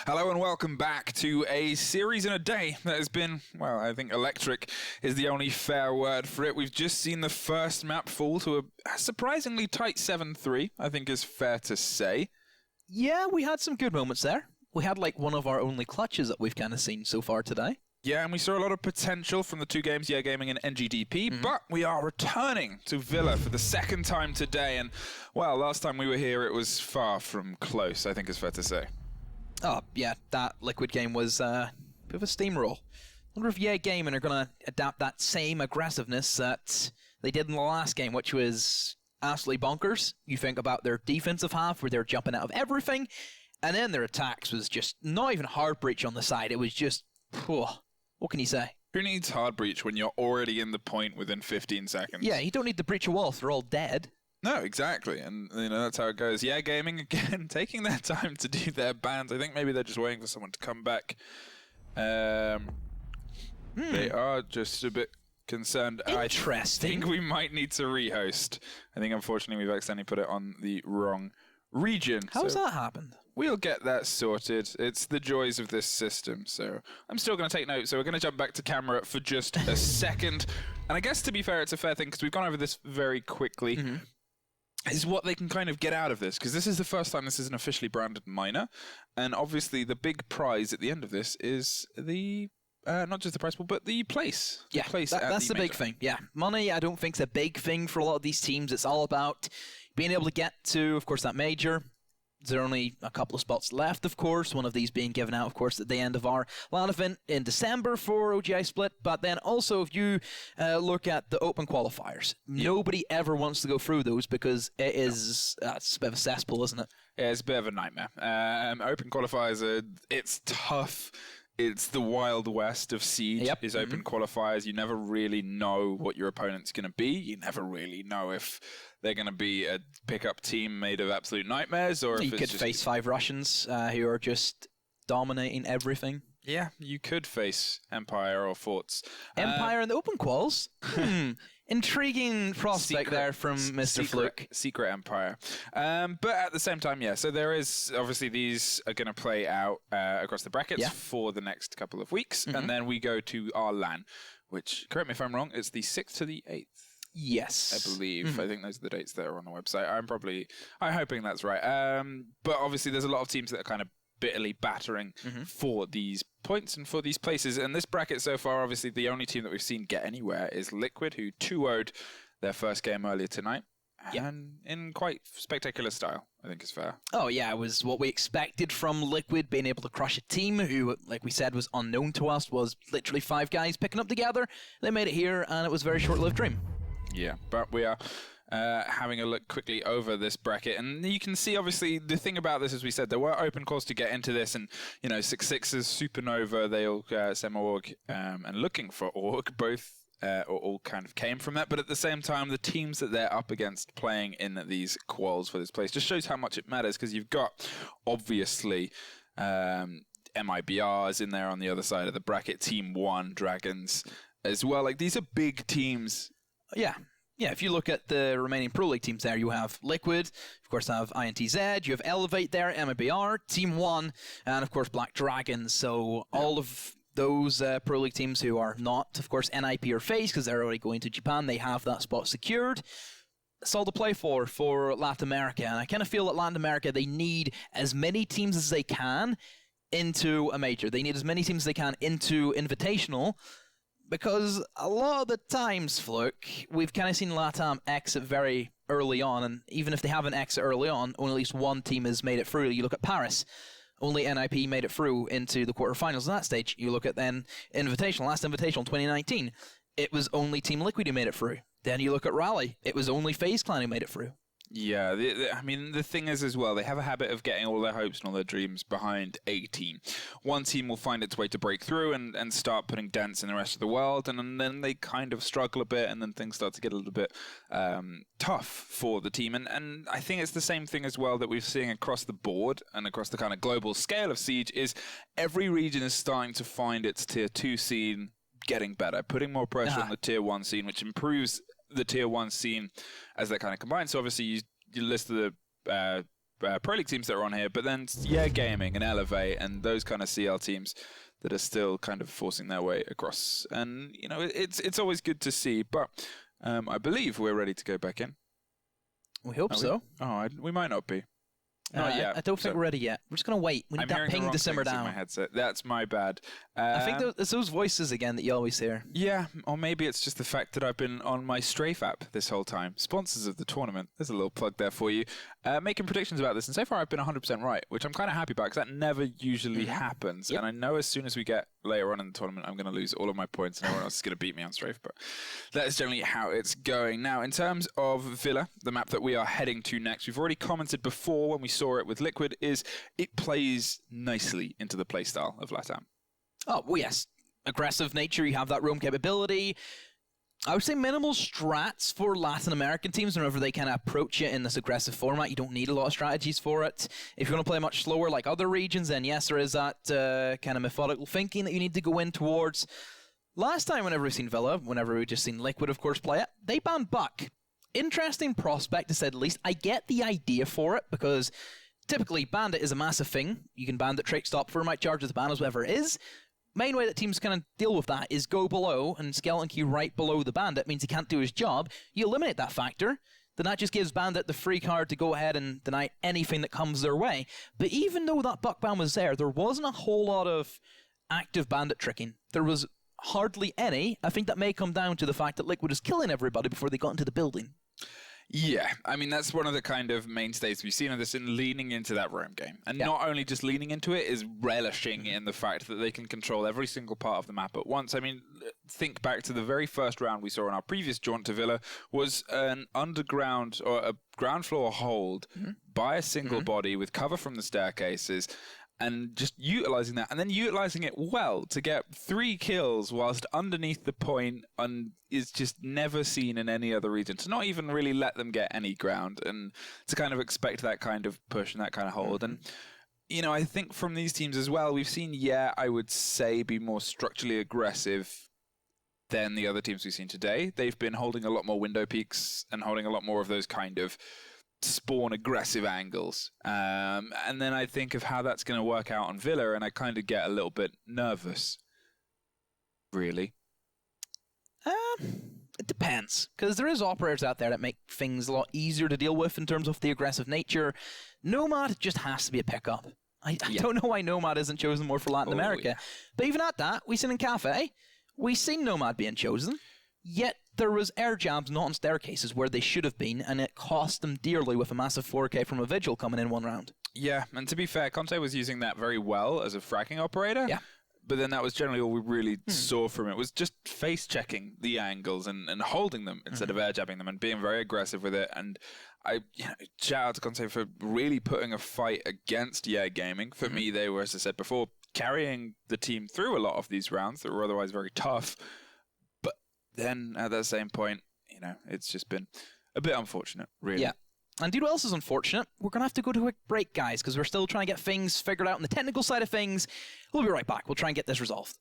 Hello and welcome back to a series in a day that has been, well, I think electric is the only fair word for it. We've just seen the first map fall to a surprisingly tight 7-3, I think is fair to say. Yeah, we had some good moments there. We had like one of our only clutches that we've kind of seen so far today. Yeah, and we saw a lot of potential from the two games, Yeah Gaming and NGDP, but we are returning to Villa for the second time today, and, well, last time we were here it was far from close, I think is fair to say. Oh, yeah, that Liquid game was a bit of a steamroll. I wonder if Yeah Gaming are going to adapt that same aggressiveness that they did in the last game, which was absolutely bonkers. You think about their defensive half, where they're jumping out of everything, and then their attacks was just not even hard breach on the side. It was just, what can you say? Who needs hard breach when you're already in the point within 15 seconds? Yeah, you don't need to breach a wall if they're all dead. No, exactly, and that's how it goes. Yeah, Gaming again, taking their time to do their bans. I think maybe they're just waiting for someone to come back. They are just a bit concerned. Interesting. I think we might need to rehost. I think unfortunately we've accidentally put it on the wrong region. How's that happened? We'll get that sorted. It's the joys of this system. So I'm still going to take notes. So we're going to jump back to camera for just a second. And I guess to be fair, it's a fair thing because we've gone over this very quickly. Is what they can kind of get out of this, because this is the first time this is an officially branded minor, and obviously the big prize at the end of this is the not just the prize pool, but the place. Yeah, that's the big thing. Yeah, money I don't think is a big thing for a lot of these teams. It's all about being able to get to, of course, that major. There are only a couple of spots left, of course, one of these being given out, of course, at the end of our LAN event in December for OGA Split. But then also, if you look at the open qualifiers, nobody ever wants to go through those because it is it's a bit of a cesspool, isn't it? Yeah, it's a bit of a nightmare. Open qualifiers, it's tough. It's the Wild West of Siege is open qualifiers. You never really know what your opponent's going to be. You never really know if they're going to be a pickup team made of absolute nightmares, or if you could face 5 Russians who are just dominating everything. Yeah, you could face Empire or Forts. Empire in the open quals? Intriguing prospect there from Mr. Fluke. Secret Empire. But at the same time, yeah, so there is, obviously these are going to play out across the brackets for the next couple of weeks, and then we go to our LAN, which, correct me if I'm wrong, it's the 6th to the 8th. Yes. I believe. I think those are the dates that are on the website. I'm hoping that's right. But obviously there's a lot of teams that are kind of bitterly battering for these points and for these places. And this bracket so far, obviously the only team that we've seen get anywhere is Liquid, who 2-0'd their first game earlier tonight. And in quite spectacular style, I think is fair. Oh yeah, it was what we expected from Liquid, being able to crush a team who, like we said, was unknown to us, was literally 5 guys picking up together. They made it here, and it was a very short-lived dream. Yeah, but we are having a look quickly over this bracket, and you can see obviously the thing about this, as we said, there were open calls to get into this, and 6-6s, Supernova, they all Semi-Org and Looking for Org both all kind of came from that. But at the same time, the teams that they're up against playing in these quals for this place just shows how much it matters, because you've got obviously MIBRs in there on the other side of the bracket, Team 1, Dragons as well. Like, these are big teams. Yeah, if you look at the remaining Pro League teams there, you have Liquid, of course, have INTZ, you have Elevate there, MIBR, Team 1, and of course Black Dragons. So all of those Pro League teams who are not, of course, NIP or FaZe, because they're already going to Japan, they have that spot secured. It's all to play for Latin America, and I kind of feel that Latin America, they need as many teams as they can into a major. They need as many teams as they can into Invitational, because a lot of the times, Fluke, we've kind of seen LATAM exit very early on, and even if they haven't exit early on, only at least one team has made it through. You look at Paris, only NIP made it through into the quarterfinals at that stage. You look at then Invitational, last Invitational in 2019, it was only Team Liquid who made it through. Then you look at Rally, it was only FaZe Clan who made it through. Yeah, I mean, the thing is as well, they have a habit of getting all their hopes and all their dreams behind a team. One team will find its way to break through and start putting dents in the rest of the world, and then they kind of struggle a bit, and then things start to get a little bit tough for the team. And I think it's the same thing as well that we're seeing across the board and across the kind of global scale of Siege, is every region is starting to find its Tier 2 scene getting better, putting more pressure on the Tier 1 scene, which improves the Tier 1 scene as they kind of combine. So obviously you list the Pro League teams that are on here, but then Gaming and Elevate and those kind of CL teams that are still kind of forcing their way across. And, it's always good to see, but I believe we're ready to go back in. We hope so. We might not be. Not yet. I don't think we're ready yet. We're just going to wait. We need that ping to simmer down. My headset. That's my bad. I think it's those voices again that you always hear. Yeah, or maybe it's just the fact that I've been on my Strafe app this whole time. Sponsors of the tournament. There's a little plug there for you. Making predictions about this, and so far I've been 100% right, which I'm kind of happy about, because that never usually happens. Yep. And I know as soon as we get later on in the tournament, I'm going to lose all of my points, and everyone else is going to beat me on Strafe. But that is generally how it's going. Now, in terms of Villa, the map that we are heading to next, we've already commented before when we saw it with Liquid, is it plays nicely into the playstyle of LATAM. Oh, well, yes. Aggressive nature, you have that roam capability. I would say minimal strats for Latin American teams whenever they kind of approach it in this aggressive format. You don't need a lot of strategies for it. If you're going to play much slower like other regions, then yes, there is that kind of methodical thinking that you need to go in towards. Last time, whenever we've seen Villa, whenever we've just seen Liquid, of course, play it, they banned Buck. Interesting prospect, to say the least. I get the idea for it, because typically Bandit is a massive thing. You can Bandit trick stop for might charge as ban as whatever it is. Main way that teams kind of deal with that is go below, and Skeleton Key right below the Bandit means he can't do his job. You eliminate that factor, then that just gives Bandit the free card to go ahead and deny anything that comes their way. But even though that Buck ban was there wasn't a whole lot of active Bandit tricking. There was hardly any. I think that may come down to the fact that Liquid is killing everybody before they got into the building. Yeah, I mean, that's one of the kind of mainstays we've seen of this, in leaning into that roam game. And not only just leaning into it, is relishing in the fact that they can control every single part of the map at once. I mean, think back to the very first round we saw in our previous jaunt to Villa, was an underground or a ground floor hold by a single body with cover from the staircases, and just utilizing that, and then utilizing it well to get 3 kills whilst underneath the point, and is just never seen in any other region. To not even really let them get any ground, and to kind of expect that kind of push and that kind of hold. And, I think from these teams as well, we've seen, I would say, be more structurally aggressive than the other teams we've seen today. They've been holding a lot more window peaks and holding a lot more of those kind of spawn aggressive angles, and then I think of how that's going to work out on Villa, and I kind of get a little bit nervous, really. It depends, because there is operators out there that make things a lot easier to deal with in terms of the aggressive nature. Nomad just has to be a pickup. I don't know why Nomad isn't chosen more for Latin America, but even at that, we seen in Cafe, we seen Nomad being chosen, yet there was air jabs not on staircases where they should have been, and it cost them dearly with a massive 4K from a Vigil coming in one round. Yeah, and to be fair, Conte was using that very well as a fracking operator. Yeah. but then that was generally all we really saw from it, was just face checking the angles and holding them instead of air jabbing them and being very aggressive with it. And I shout out to Conte for really putting a fight against Gaming. For me, they were, as I said before, carrying the team through a lot of these rounds that were otherwise very tough. But then at that same point, it's just been a bit unfortunate, really. Yeah. And do you know what else is unfortunate? We're going to have to go to a break, guys, because we're still trying to get things figured out on the technical side of things. We'll be right back. We'll try and get this resolved.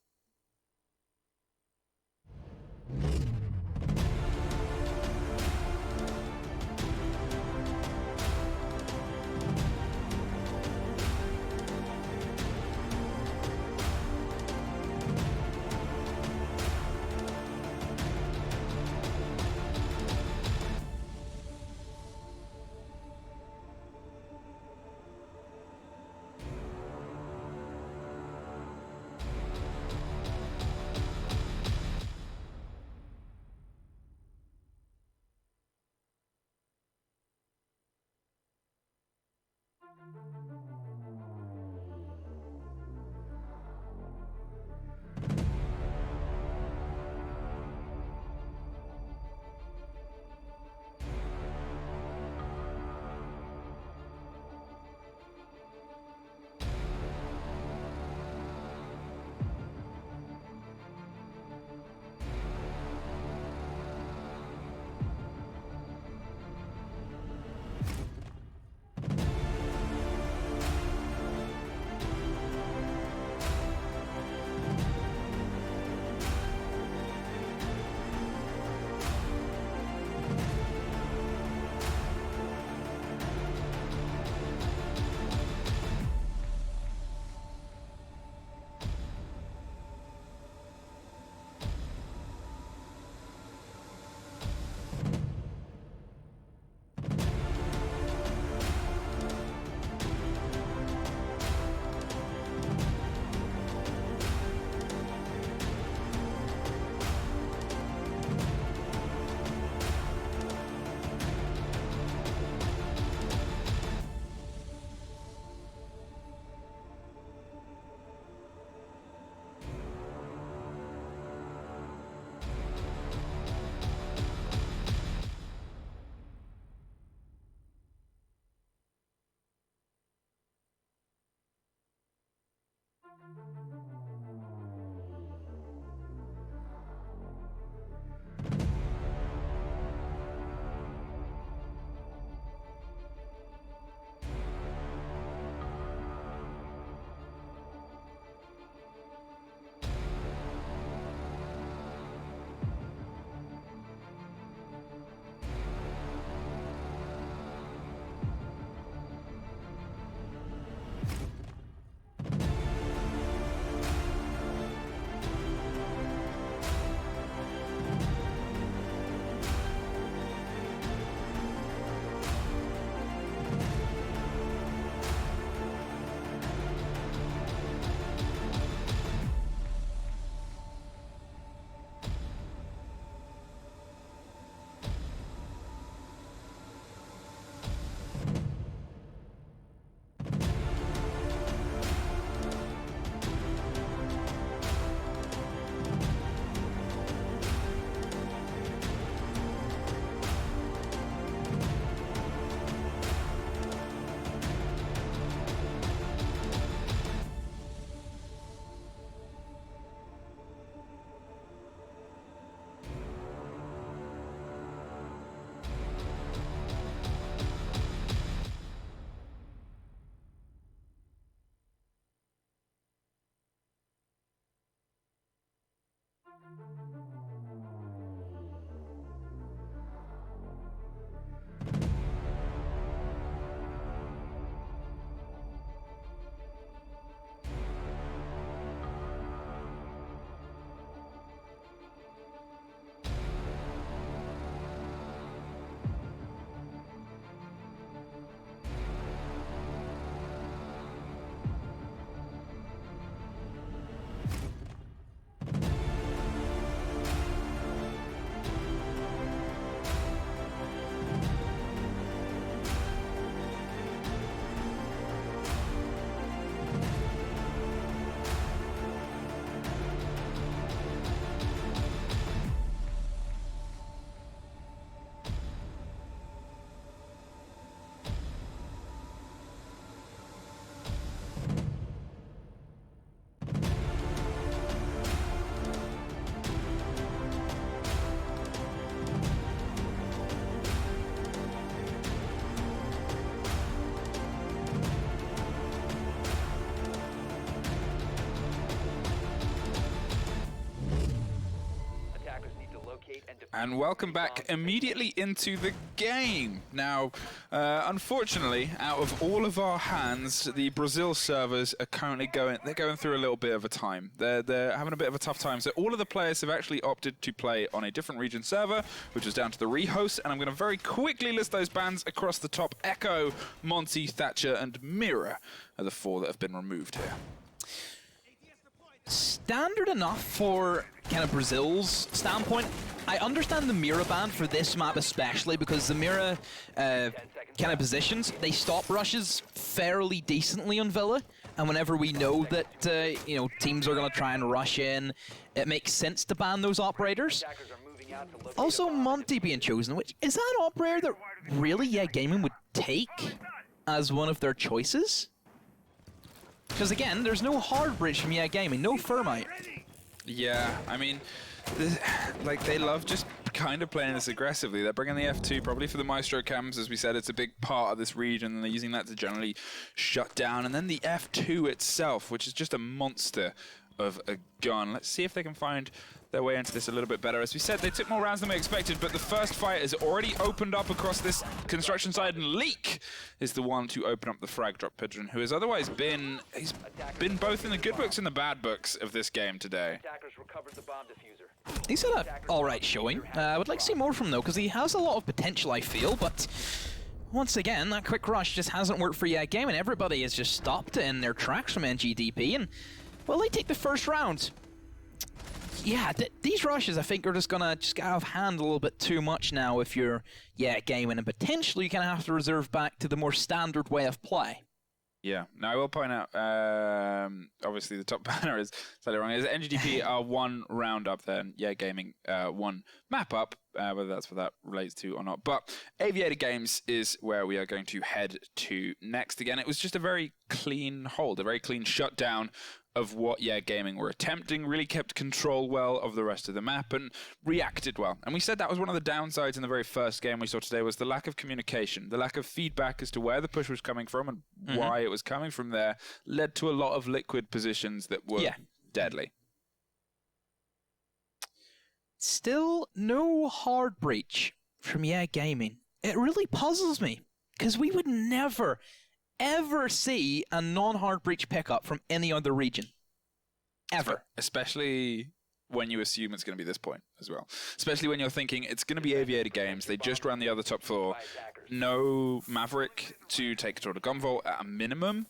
And welcome back immediately into the game. Now, unfortunately, out of all of our hands, the Brazil servers are currently going through a little bit of a time. They're having a bit of a tough time. So all of the players have actually opted to play on a different region server, which was down to the rehost. And I'm going to very quickly list those bans across the top. Echo, Monty, Thatcher, and Mira are the 4 that have been removed here. Standard enough for kind of Brazil's standpoint. I understand the Mira ban for this map especially because the Mira kind of positions, they stop rushes fairly decently on Villa, and whenever we know that you know, teams are going to try and rush in, it makes sense to ban those operators. Also, Monty being chosen, which is that an operator that really Gaming would take as one of their choices? Because again, there's no hard bridge from Gaming, no Thermite. Yeah, I mean, like they love just kind of playing this aggressively. They're bringing the F2 probably for the Maestro cams. As we said, it's a big part of this region, and they're using that to generally shut down. And then the F2 itself, which is just a monster of a gun. Let's see if they can find their way into this a little bit better. As we said, they took more rounds than we expected, but the first fight has already opened up across this construction side, and Leak is the one to open up the frag drop pigeon, who has otherwise been both in the good books and the bad books of this game today. He's had an alright showing. I would like to see more from him though, because he has a lot of potential, I feel, but once again, that quick rush just hasn't worked for Gaming. Everybody has just stopped in their tracks from NGDP, and well, they take the first round. Yeah, these rushes, I think, are just gonna get out of hand a little bit too much now if you're Gaming, and potentially you kind of have to reserve back to the more standard way of play. Yeah. Now I will point out, obviously the top banner is slightly wrong. Is NGDP are 1 round up there, and Gaming 1 map up, whether that's what that relates to or not. But Aviator Games is where we are going to head to next. Again, it was just a very clean hold, a very clean shutdown of what Gaming were attempting, really kept control well of the rest of the map and reacted well. And we said that was one of the downsides in the very first game we saw today, was the lack of communication, the lack of feedback as to where the push was coming from and why it was coming from there, led to a lot of liquid positions that were deadly. Still no hard breach from Gaming. It really puzzles me, because we would never ever see a non-hard breach pickup from any other region. Ever. Especially when you assume it's going to be this point as well. Especially when you're thinking it's going to be Aviator Games. They just ran the other top 4. No Maverick to take control of Gunvolt at a minimum.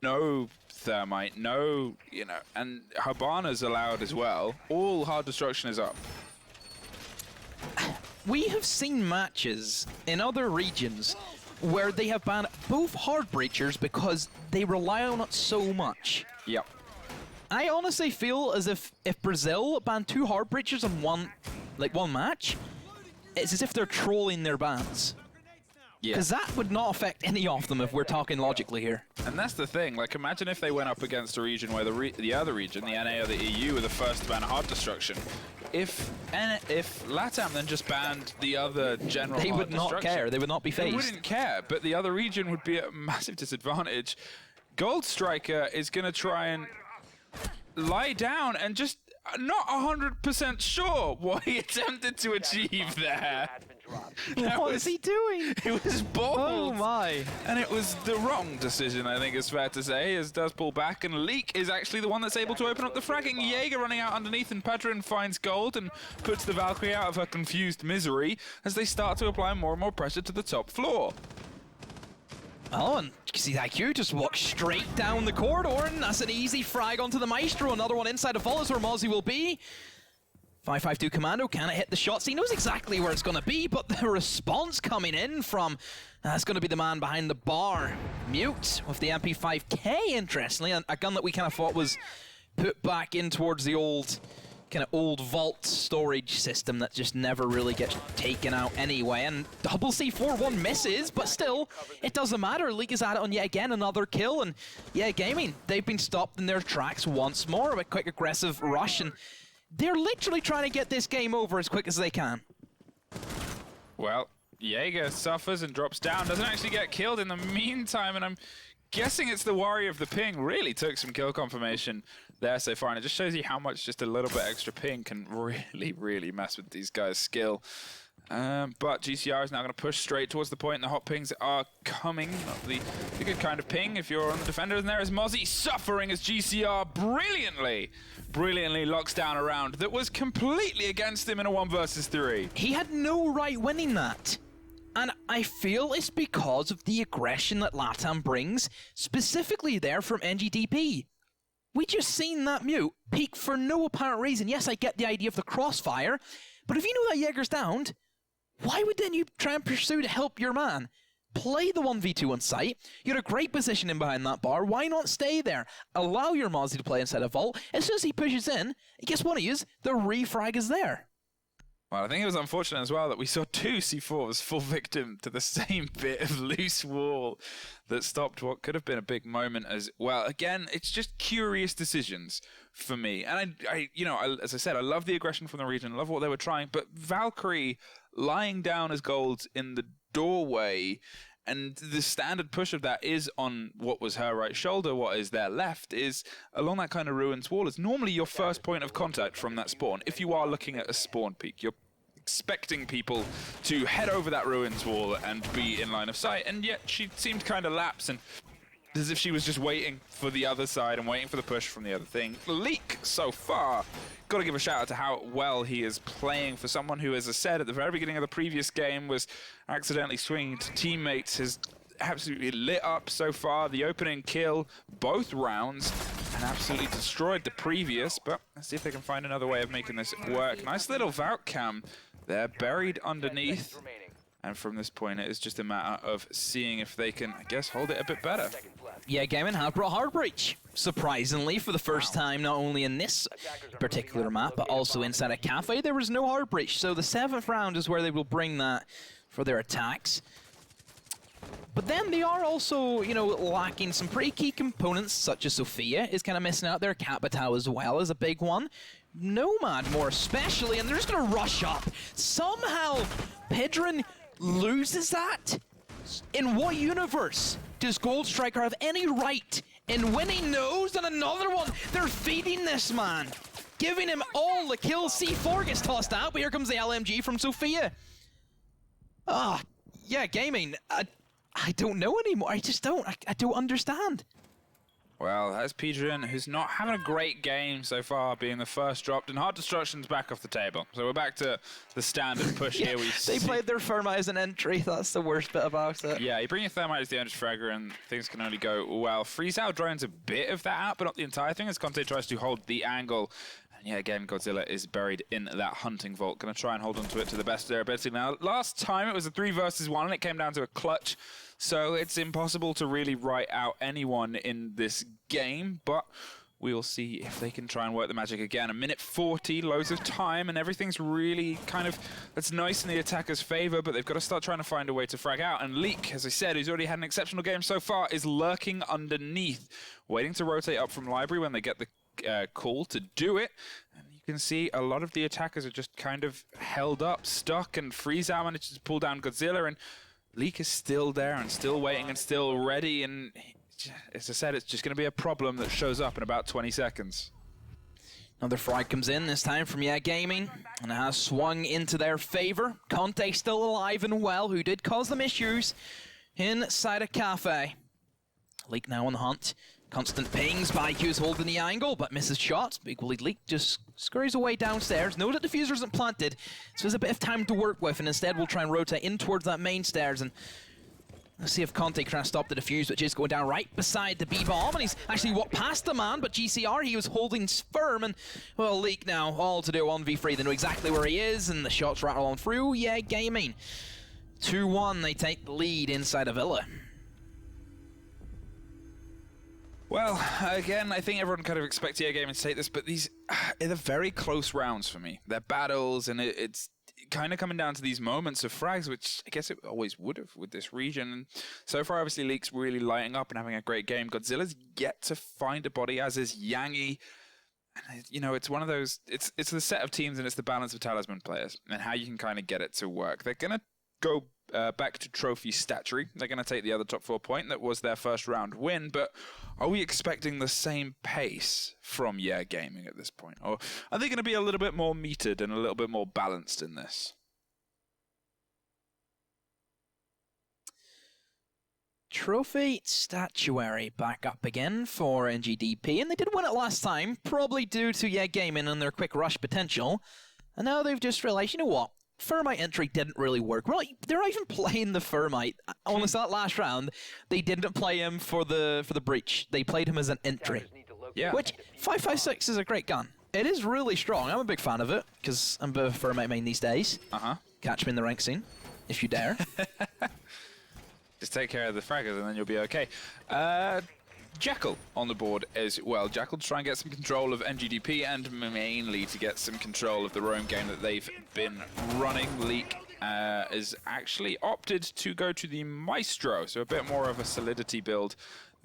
No Thermite. No, you know, and Habana's allowed as well. All hard destruction is up. We have seen matches in other regions where they have banned both hard breachers because they rely on it so much. Yep. I honestly feel as if Brazil banned 2 hard breachers in one match, it's as if they're trolling their bans. Yeah. Because that would not affect any of them if we're talking logically here. And that's the thing, like imagine if they went up against a region where the other region, the NA or the EU, were the first to ban hard destruction. If LATAM then just banned the other general they would not care, they would not be phased. They wouldn't care, but the other region would be at a massive disadvantage. Gold Striker is going to try and lie down and just not 100% sure what he attempted to achieve there. What is he doing? It was bold. Oh my. And it was the wrong decision, I think it's fair to say, as does pull back, and Leak is actually the one that's able to open up the fragging. Jaeger running out underneath, and Patron finds gold and puts the Valkyrie out of her confused misery as they start to apply more and more pressure to the top floor. Oh, and you can see IQ just walk straight down the corridor, and that's an easy frag onto the Maestro. Another one inside of Vault is where Mozzie will be. 552 Commando cannot hit the shots. He knows exactly where it's going to be, but the response coming in from that's going to be the man behind the bar. Mute with the MP5K, interestingly, a gun that we kind of thought was put back in towards the old vault storage system that just never really gets taken out anyway. And double C41 misses, but still, it doesn't matter. League is at it on yet again another kill, and Gaming, they've been stopped in their tracks once more with a quick aggressive rush, and they're literally trying to get this game over as quick as they can. Well, Jaeger suffers and drops down, doesn't actually get killed in the meantime, and I'm guessing it's the Warrior of the ping. Really took some kill confirmation there so far, and it just shows you how much just a little bit extra ping can really, really mess with these guys' skill. But GCR is now going to push straight towards the point, and the hot pings are coming. Not the good kind of ping if you're on the defender. And there is Mozzie suffering as GCR brilliantly locks down a round that was completely against him in a 1 versus 3. He had no right winning that. And I feel it's because of the aggression that LATAM brings, specifically there from NGDP. We just seen that mute peak for no apparent reason. Yes, I get the idea of the crossfire, but if you know that Jaeger's downed, why would then you try and pursue to help your man? Play the 1v2 on site. You're in a great position in behind that bar. Why not stay there? Allow your Mozzie to play inside a vault. As soon as he pushes in, guess what he is? The refrag is there. Well, I think it was unfortunate as well that we saw 2 C4s fall victim to the same bit of loose wall that stopped what could have been a big moment as well. Again, it's just curious decisions for me. And as I said, I love the aggression from the region. I love what they were trying. But Valkyrie lying down as gold in the doorway, and the standard push of that is on what was her right shoulder. What is their left is along that kind of ruins wall. It's normally your first point of contact from that spawn. If you are looking at a spawn peak, you're expecting people to head over that ruins wall and be in line of sight, and yet she seemed kind of lapse and as if she was just waiting for the other side and waiting for the push from the other thing. Leak so far, got to give a shout out to how well he is playing for someone who, as I said at the very beginning of the previous game, was accidentally swinging to teammates. Has absolutely lit up so far. The opening kill, both rounds, and absolutely destroyed the previous. But let's see if they can find another way of making this work. Nice little Vault cam there, buried underneath. And from this point, it is just a matter of seeing if they can, I guess, hold it a bit better. Yeah, Gami have brought hard breach, surprisingly, for the first time, not only in this particular map, but also inside a cafe. There was no hard breach, so the 7th round is where they will bring that for their attacks. But then they are also, lacking some pretty key components, such as Sophia is kind of missing out there. Capitao as well is a big one. Nomad more especially, and they're just going to rush up. Somehow, Pedron loses that? In what universe does Gold Striker have any right in winning those? And another one, they're feeding this man, giving him all the kills. C4 gets tossed out, but here comes the LMG from Sophia. Yeah, gaming. I don't know anymore. I just don't. I don't understand. Well, that's Pedron, who's not having a great game so far, being the first dropped, and Hard Destruction's back off the table. So we're back to the standard push here. They played their Thermite as an entry. That's the worst bit about it. Yeah, you bring your Thermite as the Endless Fragger, and things can only go well. Freeze Out drones a bit of that out, but not the entire thing, as Conte tries to hold the angle. And yeah, again, Godzilla is buried in that hunting vault. Going to try and hold onto it to the best of their ability. Now, last time it was a 3 versus 1, and it came down to a clutch. So it's impossible to really write out anyone in this game, but we'll see if they can try and work the magic again. 1:40, loads of time, and everything's really kind of, that's nice in the attacker's favor, but they've got to start trying to find a way to frag out. And Leak, as I said, who's already had an exceptional game so far, is lurking underneath, waiting to rotate up from Library when they get the call to do it. And you can see a lot of the attackers are just kind of held up, stuck, and Freeze Out manages to pull down Godzilla, and Leak is still there and still waiting and still ready, and as I said, it's just going to be a problem that shows up in about 20 seconds. Another frag comes in, this time from Gaming, and it has swung into their favor. Conte still alive and well, who did cause them issues inside a cafe. Leak now on the hunt. Constant pings by Hughes holding the angle, but misses shots. Equally, Leak just scurries away downstairs. Knows that diffuser isn't planted, so there's a bit of time to work with, and instead we'll try and rotate in towards that main stairs. And let's see if Conte can stop the defuse, which is going down right beside the B-bomb, and he's actually walked past the man, but GCR, he was holding firm, and, well, Leak now, all to do 1v3. They know exactly where he is, and the shots rattle on through. Yeah, Gaming. 2-1, they take the lead inside a Villa. Well, again, I think everyone kind of expects Gaming to take this, but these are very close rounds for me. They're battles, and it's kind of coming down to these moments of frags, which I guess it always would have with this region. And so far, obviously, Leak's really lighting up and having a great game. Godzilla's yet to find a body, as is Yangi. And, it's one of those, it's the set of teams and it's the balance of Talisman players and how you can kind of get it to work. They're going to go back to trophy statuary. They're going to take the other top 4 point. That was their first round win, but are we expecting the same pace from Yeah Gaming at this point? Or are they going to be a little bit more metered and a little bit more balanced in this? Trophy statuary back up again for NGDP, and they did win it last time, probably due to Yeah Gaming and their quick rush potential. And now they've just realized, you know what? Thermite entry didn't really work. Well, they're not even playing the Thermite. Honestly, that last round, they didn't play him for the breach. They played him as an entry. Yeah. Which 5.56 is a great gun. It is really strong. I'm a big fan of it because I'm a bit of a Thermite main these days. Catch me in the rank scene, if you dare. Just take care of the fraggers and then you'll be okay. Jekyll on the board as well. Jekyll to try and get some control of NGDP and mainly to get some control of the roam game that they've been running. Leak is actually opted to go to the Maestro, so a bit more of a solidity build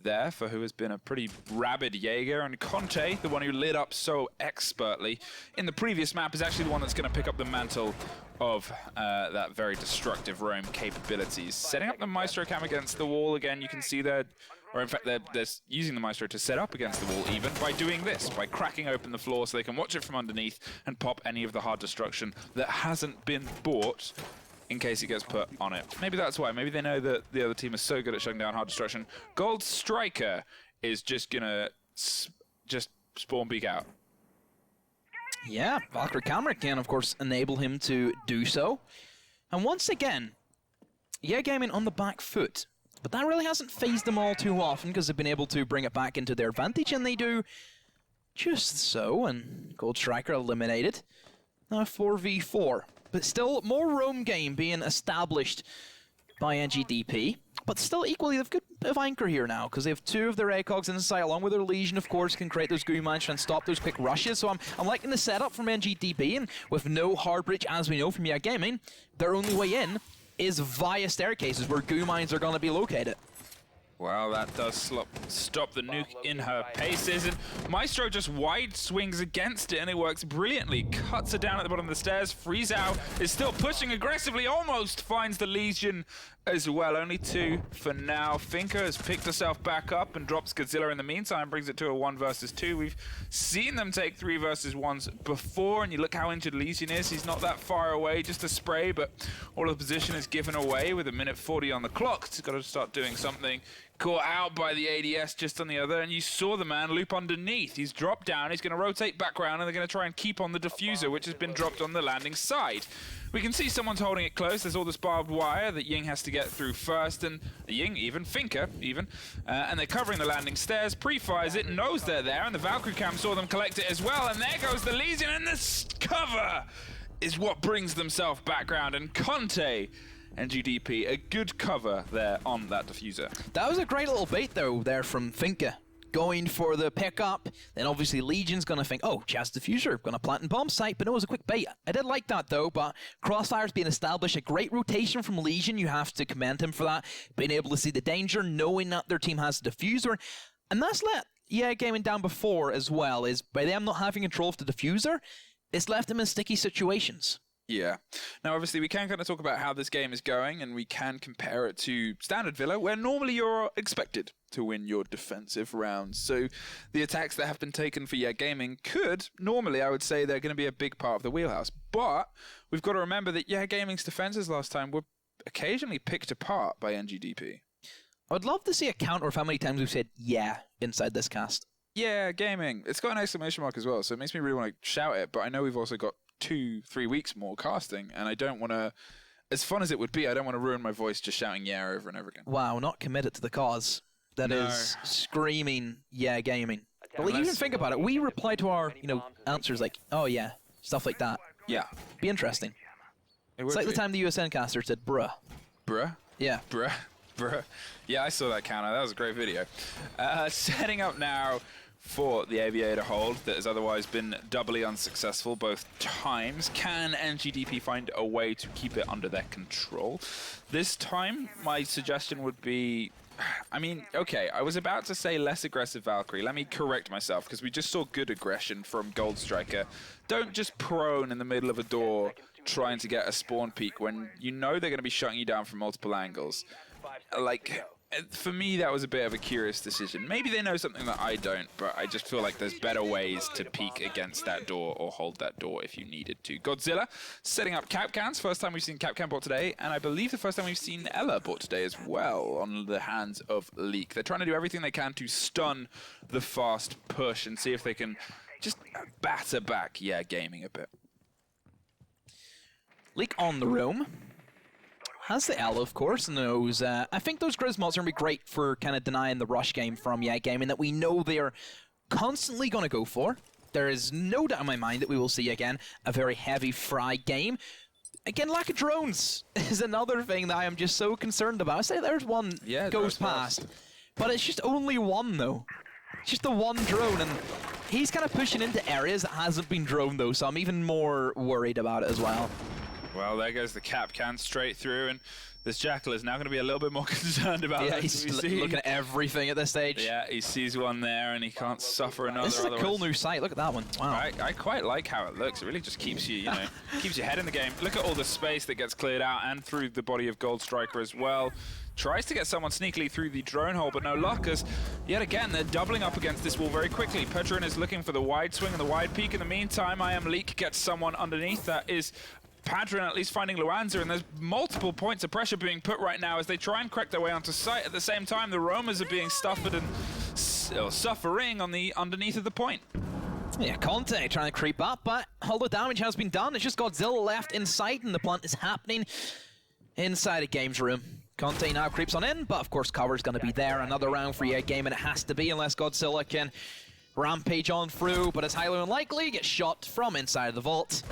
there for who has been a pretty rabid Jaeger. And Conte, the one who lit up so expertly in the previous map, is actually the one that's going to pick up the mantle of that very destructive roam capabilities. Setting up the Maestro cam against the wall again, you can see there, or in fact they're using the Maestro to set up against the wall even by doing this, by cracking open the floor so they can watch it from underneath and pop any of the hard destruction that hasn't been bought in case it gets put on it. Maybe that's why. Maybe they know that the other team is so good at shutting down hard destruction. Gold Striker is just gonna just spawn peek out. Yeah, Valkyrie camera can, of course, enable him to do so. And once again, Yeah Gaming on the back foot. But that really hasn't phased them all too often because they've been able to bring it back into their advantage, and they do just so. And Gold Striker eliminated. Now 4v4. But still, more roam game being established by NGDP. But still, equally, they've got a bit of anchor here now, because they have 2 of their ACOGs inside, along with their Legion, of course, can create those Gumans and stop those quick rushes. So I'm liking the setup from NGDP, and with no hard breach, as we know from Yeah Gaming, their only way in is via staircases, where Gumans are going to be located. Well, that does stop the nuke in her paces, and Maestro just wide swings against it, and it works brilliantly. Cuts her down at the bottom of the stairs. Freezow is still pushing aggressively, almost finds the Legion as well. Only 2 for now. Finka has picked herself back up and drops Godzilla in the meantime, brings it to a 1 versus 2. We've seen them take 3 versus 1s before, and you look how injured Legion is. He's not that far away, just a spray, but all of the position is given away with a minute 40 on the clock. He's got to start doing something. Caught out by the ADS just on the other, and you saw the man loop underneath. He's dropped down, he's going to rotate back around, and they're going to try and keep on the diffuser, which has been dropped on the landing side. We can see someone's holding it close. There's all this barbed wire that Ying has to get through first, and Ying even, Finka even, and they're covering the landing stairs. Pre-fires it, knows they're there, and the Valkyrie cam saw them collect it as well, and there goes the Legion, and this cover is what brings themselves back round, and Conte and GDP, a good cover there on that diffuser. That was a great little bait, though, there from Finka. Going for the pickup, then obviously Legion's going to think, oh, Jazz Diffuser, going to plant and bomb site, but it was a quick bait. I did like that, though, but Crossfire's being established, a great rotation from Legion, you have to commend him for that, being able to see the danger, knowing that their team has a diffuser, and that's let Yeah Gaming down before as well, is by them not having control of the diffuser, it's left them in sticky situations. Yeah. Now, obviously, we can kind of talk about how this game is going, and we can compare it to Standard Villa, where normally you're expected to win your defensive rounds. So the attacks that have been taken for Yeah Gaming could, normally, I would say they're going to be a big part of the wheelhouse. But we've got to remember that Yeah Gaming's defenses last time were occasionally picked apart by NGDP. I would love to see a count of how many times we've said yeah inside this cast. Yeah, Gaming. It's got an exclamation mark as well, so it makes me really want to shout it, but I know we've also got 2-3 weeks more casting, and I don't want to, as fun as it would be, I don't want to ruin my voice just shouting yeah over and over again. Wow, not committed to the cause. That is screaming Yeah Gaming. But like, even think about it, we reply to our, answers like, oh yeah, stuff like that. Yeah. Be interesting. It's like the time the USN caster said bruh. Bruh? Yeah. Bruh. Bruh. Yeah, I saw that counter. That was a great video. Setting up now for the Aviator hold that has otherwise been doubly unsuccessful both times. Can NGDP find a way to keep it under their control? This time, my suggestion would be, I mean, okay, I was about to say less aggressive Valkyrie. Let me correct myself, because we just saw good aggression from Gold Striker. Don't just prone in the middle of a door trying to get a spawn peek when you know they're going to be shutting you down from multiple angles. Like, for me, that was a bit of a curious decision. Maybe they know something that I don't, but I just feel like there's better ways to peek against that door or hold that door if you needed to. Godzilla setting up Capcans. First time we've seen Capcan bought today, and I believe the first time we've seen Ella bought today as well on the hands of Leak. They're trying to do everything they can to stun the fast push and see if they can just batter back, gaming a bit. Leak on the roam. Has the Ella, of course, and those, I think those Grizz mods are going to be great for kind of denying the rush game from Gaming that we know they're constantly going to go for. There is no doubt in my mind that we will see, again, a very heavy fry game. Again, lack of drones is another thing that I am just so concerned about. I say there's one goes past, but it's just only one, though. It's just the one drone, and he's kind of pushing into areas that hasn't been droned, though, so I'm even more worried about it as well. Well, there goes the Capcan straight through, and this Jackal is now going to be a little bit more concerned about that. He's looking at everything at this stage. Yeah, he sees one there, and he can't suffer another. This is a cool new sight. Look at that one. Wow. I quite like how it looks. It really just keeps you, keeps your head in the game. Look at all the space that gets cleared out, and through the body of Gold Striker as well. Tries to get someone sneakily through the drone hole, but no luck, as yet again they're doubling up against this wall very quickly. Petrin is looking for the wide swing and the wide peak. In the meantime, Leak gets someone underneath. That is Padron at least finding Luanza, and there's multiple points of pressure being put right now as they try and crack their way onto site. At the same time, the Roamers are being stuffed and suffering on the underneath of the point. Yeah, Conte trying to creep up, but all the damage has been done. It's just Godzilla left inside, and the plant is happening inside a games room. Conte now creeps on in, but of course cover's going to be there. Another round for Game, and it has to be unless Godzilla can rampage on through, but it's highly unlikely. Gets shot from inside of the vault.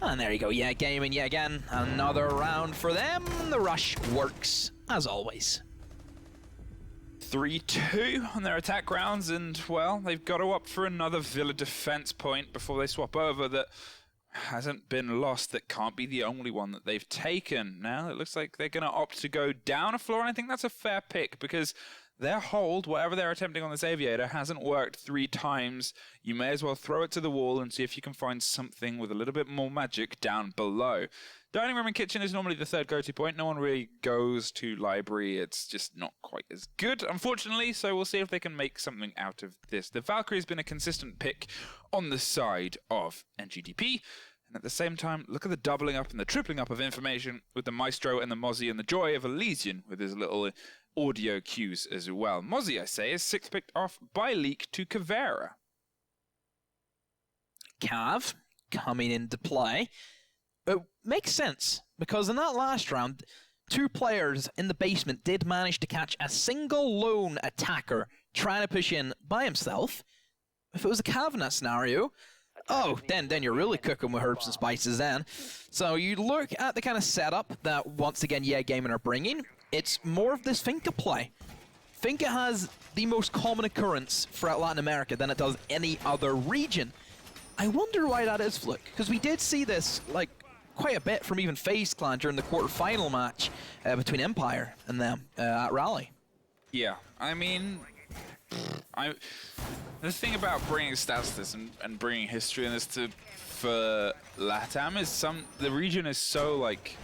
And there you go, Game, and yet again, another round for them. The rush works, as always. 3-2 on their attack rounds, and, well, they've got to opt for another Villa defense point before they swap over that hasn't been lost, that can't be the only one that they've taken. Now, it looks like they're going to opt to go down a floor, and I think that's a fair pick, because their hold, whatever they're attempting on this Aviator, hasn't worked 3 times. You may as well throw it to the wall and see if you can find something with a little bit more magic down below. Dining room and kitchen is normally the third go-to point. No one really goes to library. It's just not quite as good, unfortunately, so we'll see if they can make something out of this. The Valkyrie has been a consistent pick on the side of NGDP. And at the same time, look at the doubling up and the tripling up of information with the Maestro and the Mozzie, and the joy of Elysian with his little audio cues as well. Mozzie, I say, is 6th picked off by Leak to Caveira. Cav coming into play. It makes sense, because in that last round, 2 players in the basement did manage to catch a single lone attacker trying to push in by himself. If it was a Cav in that scenario, then you're really cooking with herbs and spices then. So you look at the kind of setup that, once again, Gaming are bringing. It's more of this Finca play. Finca has the most common occurrence throughout Latin America than it does any other region. I wonder why that is, Flick, because we did see this, like, quite a bit from even FaZe Clan during the quarterfinal match between Empire and them at Rally. Yeah, I mean, the thing about bringing stats to this and bringing history in this for LATAM is the region is so, like,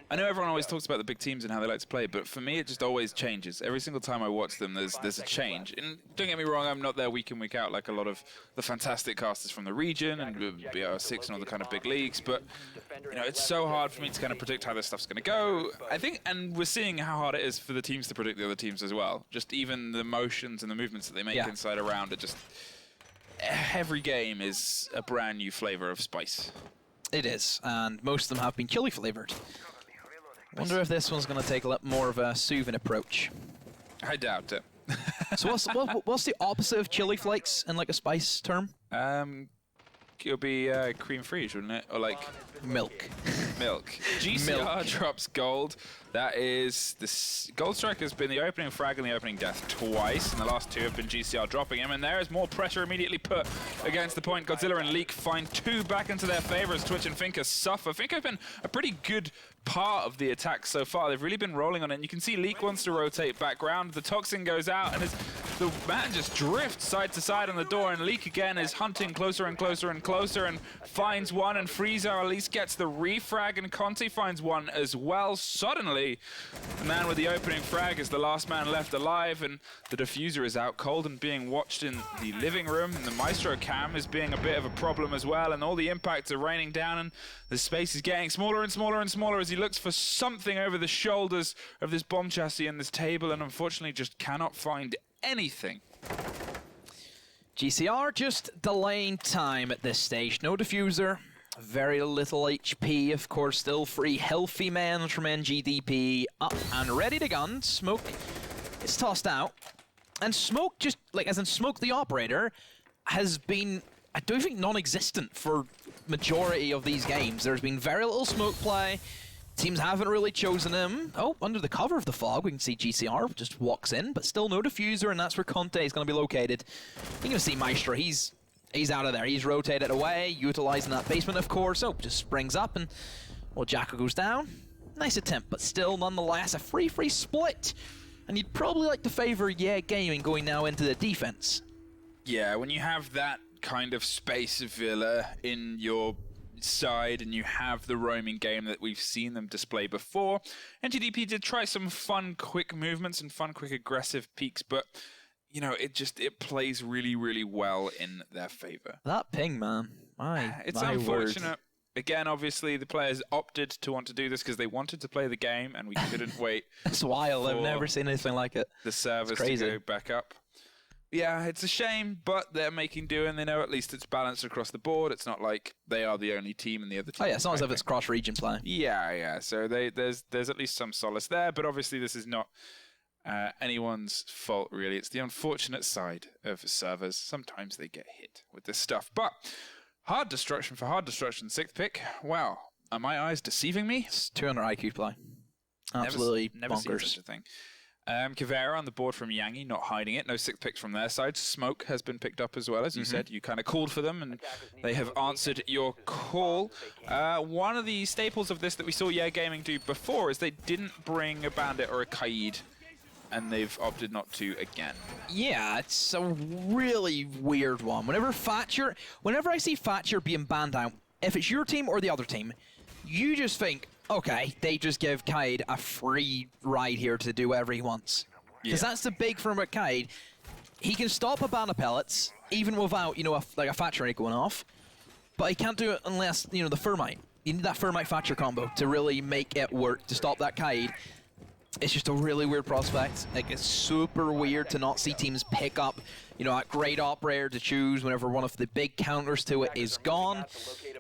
I know everyone always talks about the big teams and how they like to play, but for me it just always changes. Every single time I watch them, there's a change. And don't get me wrong, I'm not there week in, week out like a lot of the fantastic casters from the region and BR6 and all the kind of big leagues, but it's so hard for me to kind of predict how this stuff's going to go. I think, and we're seeing how hard it is for the teams to predict the other teams as well. Just even the motions and the movements that they make inside a round, every game is a brand new flavor of spice. It is, and most of them have been chili flavored. Wonder if this one's going to take a lot more of a soothing approach. I doubt it. So what's the opposite of chili flakes in like a spice term? It'll be cream free, wouldn't it? Or like milk. Milk. GCR drops gold. That is, this Gold Strike has been the opening frag and the opening death twice, and the last two have been GCR dropping him, and there is more pressure immediately put against the point. Godzilla and Leak find two back into their favor as Twitch and Finka suffer. Finka have been a pretty good part of the attack so far. They've really been rolling on it, and you can see Leak wants to rotate back round. The Toxin goes out, and the man just drifts side to side on the door, and Leak again is hunting closer and closer and closer, and finds one, and Freezer at least gets the refrag, and Conti finds one as well. Suddenly, the man with the opening frag is the last man left alive, and the diffuser is out cold and being watched in the living room, and the Maestro cam is being a bit of a problem as well, and all the impacts are raining down, and the space is getting smaller and smaller and smaller as he looks for something over the shoulders of this bomb chassis and this table, and unfortunately just cannot find anything. GCR just delaying time at this stage. No diffuser, very little HP, of course, still three healthy men from NGDP up and ready to gun. Smoke is tossed out, and Smoke just, like, as in Smoke the operator, has been, I don't think, non-existent for majority of these games. There's been very little Smoke play. Teams haven't really chosen him. Oh, under the cover of the fog, we can see GCR just walks in, but still no diffuser, and that's where Conte is going to be located. You're going to see Maestro, he's out of there. He's rotated away, utilizing that basement, of course. Oh, just springs up, and, well, Jacko goes down. Nice attempt, but still, nonetheless, a free split. And you'd probably like to favor Gaming going now into the defense. Yeah, when you have that kind of space villa in your side and you have the roaming game that we've seen them display before, NGDP did try some fun, quick movements and fun, quick, aggressive peaks, but you know, it plays really, really well in their favor. That ping, man. It's my unfortunate. word. Again, obviously, the players opted to want to do this because they wanted to play the game, and we couldn't wait. It's wild. I've never seen anything like it. The servers to go back up. Yeah, it's a shame, but they're making do, and they know at least it's balanced across the board. It's not like they are the only team and the other team. Oh yeah, it's not as if it's cross-region play. Yeah. So there's at least some solace there, but obviously this is not anyone's fault, really. It's the unfortunate side of servers. Sometimes they get hit with this stuff. But hard destruction for hard destruction, 6th pick. Wow, are my eyes deceiving me? It's 200 IQ play. Absolutely never seen bonkers. such a thing. Kavera on the board from Yangi, not hiding it. No 6th picks from their side. Smoke has been picked up as well, as you said. You kind of called for them, and they have answered your call. One of the staples of this that we saw Gaming do before is they didn't bring a Bandit or a Kaid, and they've opted not to again. Yeah, it's a really weird one. Whenever I see Thatcher being banned out, if it's your team or the other team, you just think, okay, they just give Kaid a free ride here to do whatever he wants. Because that's the big thing about Kaid. He can stop a ban of pellets, even without, like a Thatcher rate going off, but he can't do it unless, the Thermite. You need that Thermite Thatcher combo to really make it work, to stop that Kaid. It's just a really weird prospect. Like, it's super weird to not see teams pick up, a great operator to choose whenever one of the big counters to it is gone.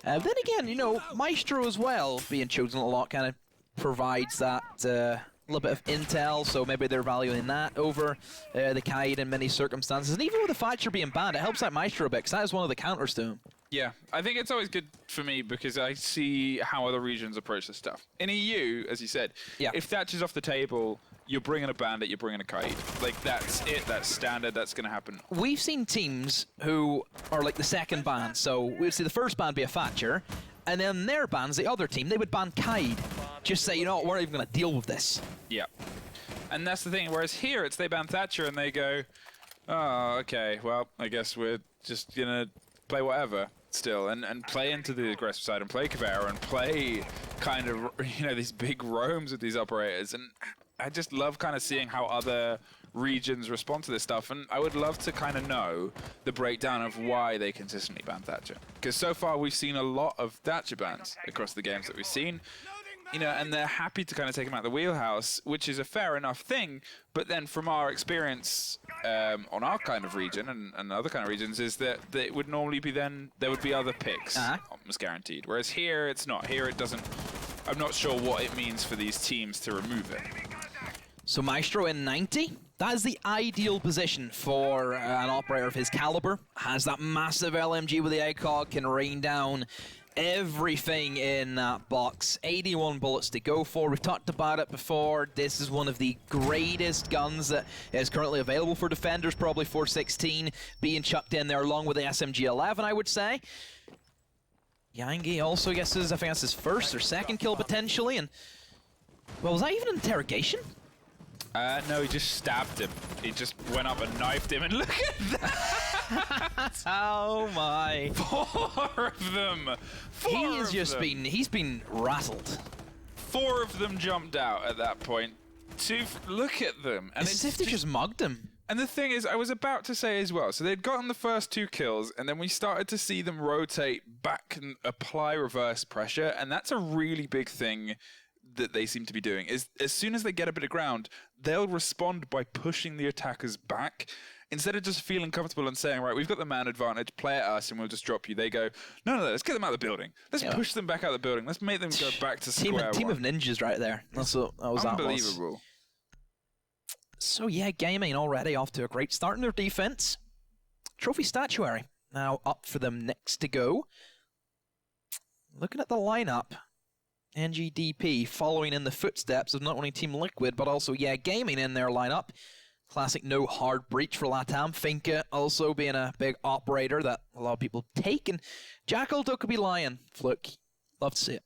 Then again, Maestro as well, being chosen a lot, kind of provides that little bit of intel, so maybe they're valuing that over the Kaid in many circumstances. And even with the Thatcher being banned, it helps out Maestro a bit, because that is one of the counters to him. Yeah, I think it's always good for me because I see how other regions approach this stuff. In EU, as you said, if Thatcher's off the table, you're bringing a Bandit, you're bringing a Kaid. Like, that's it, that's standard, that's going to happen. We've seen teams who are like the second ban, so we'd see the first ban be a Thatcher, and then their bans, the other team, they would ban Kaid. Just say, we're not even going to deal with this. Yeah. And that's the thing, whereas here it's they ban Thatcher and they go, oh, okay, well, I guess we're just going to play whatever still, and play into the aggressive side and play Kavera and play kind of, these big roams with these operators. And I just love kind of seeing how other regions respond to this stuff, and I would love to kind of know the breakdown of why they consistently ban Thatcher. Because so far we've seen a lot of Thatcher bans across the games that we've seen. And they're happy to kind of take him out of the wheelhouse, which is a fair enough thing. But then from our experience on our kind of region and other kind of regions is that it would normally be then there would be other picks, almost guaranteed. Whereas here, it's not. Here, it doesn't. I'm not sure what it means for these teams to remove it. So Maestro in 90? That is the ideal position for an operator of his caliber. Has that massive LMG with the ACOG, can rain down everything in that box. 81 bullets to go for. We've talked about it before. This is one of the greatest guns that is currently available for defenders, probably 416 being chucked in there along with the SMG-11, I would say. Yangi also gets his, I think that's his first or second kill potentially, and well, was that even an interrogation? No, he just stabbed him. He just went up and knifed him, and look at that! Oh my. 4 of them! He's been rattled. 4 of them jumped out at that point. Look at them. And it's as if they just mugged him. And the thing is, I was about to say as well, so they'd gotten the first 2 kills, and then we started to see them rotate back and apply reverse pressure, and that's a really big thing that they seem to be doing, is as soon as they get a bit of ground, they'll respond by pushing the attackers back. Instead of just feeling comfortable and saying, right, we've got the man advantage, play at us and we'll just drop you, they go, no, let's get them out of the building. Let's push them back out of the building. Let's make them go back to square one. Team of ninjas right there. That's what that was. Unbelievable. So yeah, Gaming already off to a great start in their defense. Trophy Statuary now up for them next to go. Looking at the lineup, NGDP following in the footsteps of not only Team Liquid, but also, Gaming in their lineup. Classic no hard breach for LATAM. Finka also being a big operator that a lot of people take. And Jackal, Dokkaebi, Lion. Fluke, love to see it.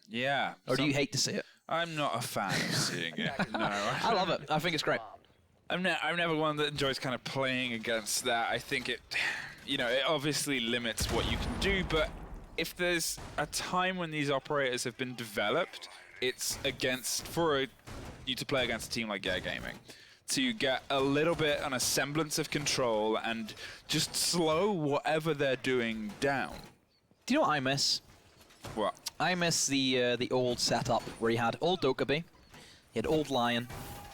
Yeah. Or do you hate to see it? I'm not a fan of seeing it, no. I love it. I think it's great. I'm never one that enjoys kind of playing against that. I think it obviously limits what you can do, but if there's a time when these operators have been developed, it's for you to play against a team like Gaming, to get a little bit on a semblance of control and just slow whatever they're doing down. Do you know what I miss? What? I miss the old setup where you had old Dokkaebi, you had old Lion,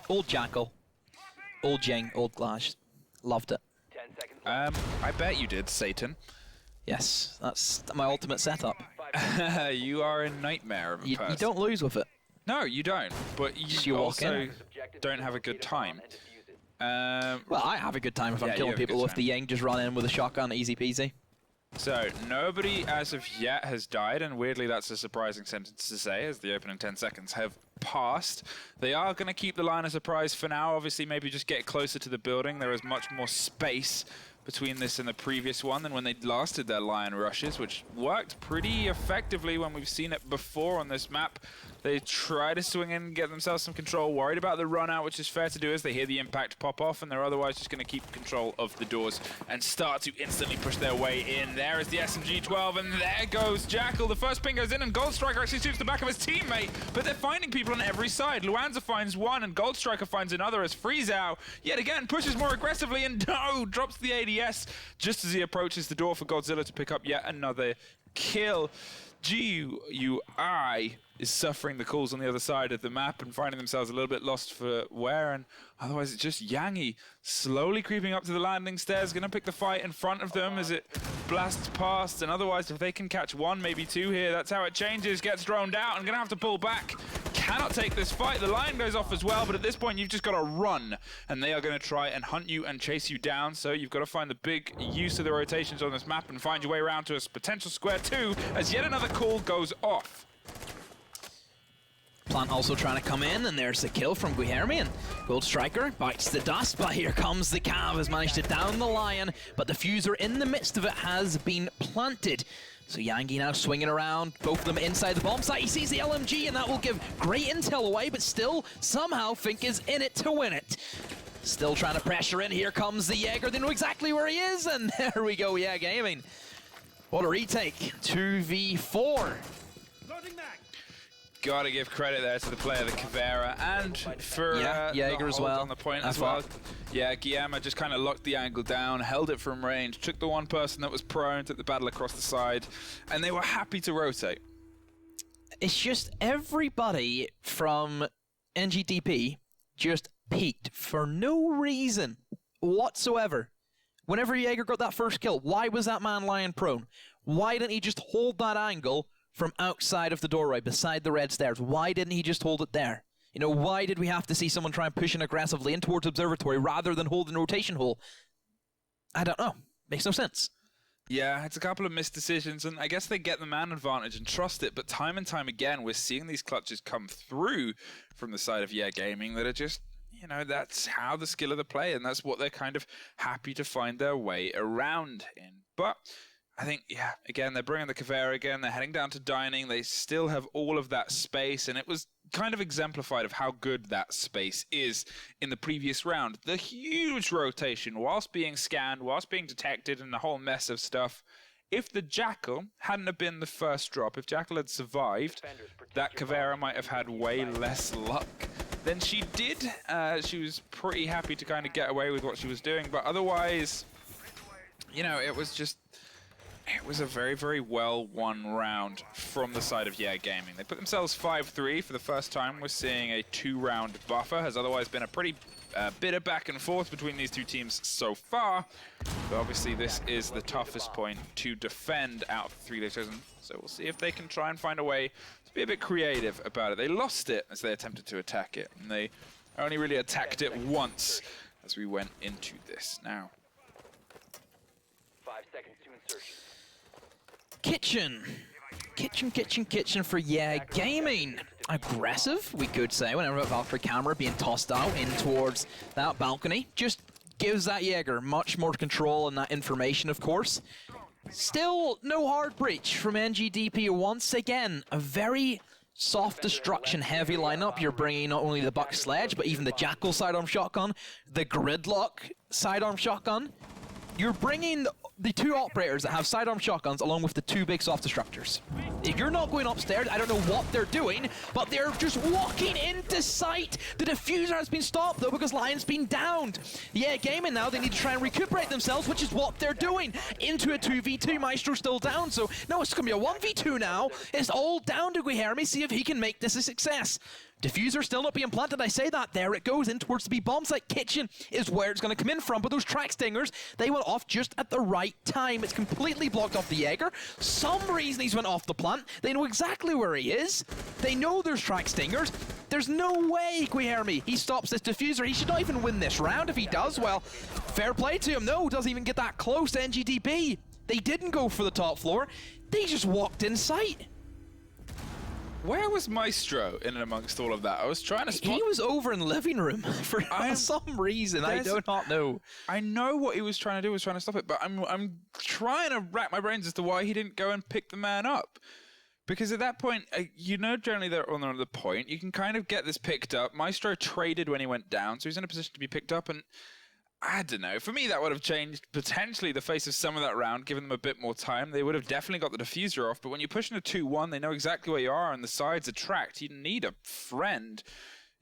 old Jackal, old Jing, old Glash. Loved it. 10 seconds left. I bet you did, Satan. Yes, that's my ultimate setup. You are a nightmare of a person. You don't lose with it. No, you don't. But you also don't have a good time. Well, I have a good time if I'm killing people with the Yang, just run in with a shotgun, easy peasy. So, nobody as of yet has died, and weirdly that's a surprising sentence to say, as the opening 10 seconds have passed. They are going to keep the line a surprise for now. Obviously, maybe just get closer to the building. There is much more space between this and the previous one than when they last did their Lion rushes, which worked pretty effectively when we've seen it before on this map. They try to swing in and get themselves some control, worried about the run out, which is fair to do as they hear the impact pop off, and they're otherwise just going to keep control of the doors and start to instantly push their way in. There is the SMG-12, and there goes Jackal. The first ping goes in, and Goldstriker actually shoots the back of his teammate, but they're finding people on every side. Luanza finds one, and Goldstriker finds another as Freezow yet again pushes more aggressively, and no, drops the ADS just as he approaches the door for Godzilla to pick up yet another kill. GUI is suffering the calls on the other side of the map and finding themselves a little bit lost for where, and otherwise it's just Yangi slowly creeping up to the landing stairs, going to pick the fight in front of them as it blasts past, and otherwise if they can catch one, maybe two here, that's how it changes, gets droned out and going to have to pull back. Cannot take this fight. The line goes off as well, but at this point you've just got to run, and they are going to try and hunt you and chase you down, so you've got to find the big use of the rotations on this map and find your way around to a potential square two as yet another call goes off. Plant also trying to come in, and there's the kill from Guilherme. Goldstriker bites the dust, but here comes the Cav, has managed to down the Lion, but the fuser in the midst of it has been planted. So Yangi now swinging around, both of them inside the bomb site. He sees the LMG, and that will give great intel away, but still, somehow, Fink is in it to win it. Still trying to pressure in. Here comes the Jaeger. They know exactly where he is, and there we go. Yeah, Gaming. What a retake. 2v4. Gotta give credit there to the player, the Caveira, and for Jaeger as well on the point as well. Yeah, Guillermo just kind of locked the angle down, held it from range, took the one person that was prone, took the battle across the side, and they were happy to rotate. It's just everybody from NGDP just peaked for no reason whatsoever. Whenever Jaeger got that first kill, why was that man lying prone? Why didn't he just hold that angle from outside of the doorway, beside the red stairs? Why didn't he just hold it there? You know, why did we have to see someone try and push in aggressively in towards Observatory rather than holding rotation hole? I don't know. Makes no sense. Yeah, it's a couple of missed decisions, and I guess they get the man advantage and trust it, but time and time again, we're seeing these clutches come through from the side of Yeah Gaming that are just, you know, that's how the skill of the play, and that's what they're kind of happy to find their way around in. But I think, yeah, again, they're bringing the Caveira again, they're heading down to dining, they still have all of that space, and it was kind of exemplified of how good that space is in the previous round. The huge rotation, whilst being scanned, whilst being detected, and the whole mess of stuff. If the Jackal hadn't have been the first drop, if Jackal had survived, that Caveira might have had way less luck than she did. She was pretty happy to kind of get away with what she was doing, but otherwise, you know, it was a very, very well won round from the side of Yeah Gaming. They put themselves 5-3 for the first time. We're seeing a 2-round buffer. Has otherwise been a pretty bit of back and forth between these two teams so far. But obviously this is the toughest point to defend out of the 3 they've chosen. So we'll see if they can try and find a way to be a bit creative about it. They lost it as they attempted to attack it. And they only really attacked it once as we went into this. Now, 5 seconds to insertion. Kitchen for Yeah Gaming. Aggressive, we could say, whenever a Valkyrie camera being tossed out in towards that balcony. Just gives that Jaeger much more control and that information, of course. Still, no hard breach from NGDP once again. A very soft destruction heavy lineup. You're bringing not only the Buck Sledge, but even the Jackal sidearm shotgun, the Gridlock sidearm shotgun. You're bringing the 2 operators that have sidearm shotguns along with the 2 big soft destructors. If you're not going upstairs, I don't know what they're doing, but they're just walking into sight. The diffuser has been stopped though because Lion's been downed. Yeah, Gaming now, they need to try and recuperate themselves, which is what they're doing. Into a 2v2, Maestro's still down, so no, it's going to be a 1v2 now. It's all down to Guilherme, see if he can make this a success. Diffuser still not being planted, I say that. There it goes in towards the B bomb site. Kitchen is where it's going to come in from, but those track stingers, they went off just at the right time. It's completely blocked off the Jaeger. Some reason he's went off the plant. They know exactly where he is. They know there's track stingers. There's no way, Guilherme, he stops this diffuser. He should not even win this round. If he does, well, fair play to him. No, doesn't even get that close to NGDP. They didn't go for the top floor. They just walked in sight. where was Maestro in and amongst all of that? I was trying to spot... He was over in the living room for some reason. I do not know. I know what he was trying to do, was trying to stop it, but I'm trying to rack my brains as to why he didn't go and pick the man up. Because at that point, you know, generally they're on the point. You can kind of get this picked up. Maestro traded when he went down, so he's in a position to be picked up. And I don't know. For me, that would have changed potentially the face of some of that round, given them a bit more time. They would have definitely got the diffuser off. But when you're pushing a 2-1, they know exactly where you are, and the sides are tracked. You need a friend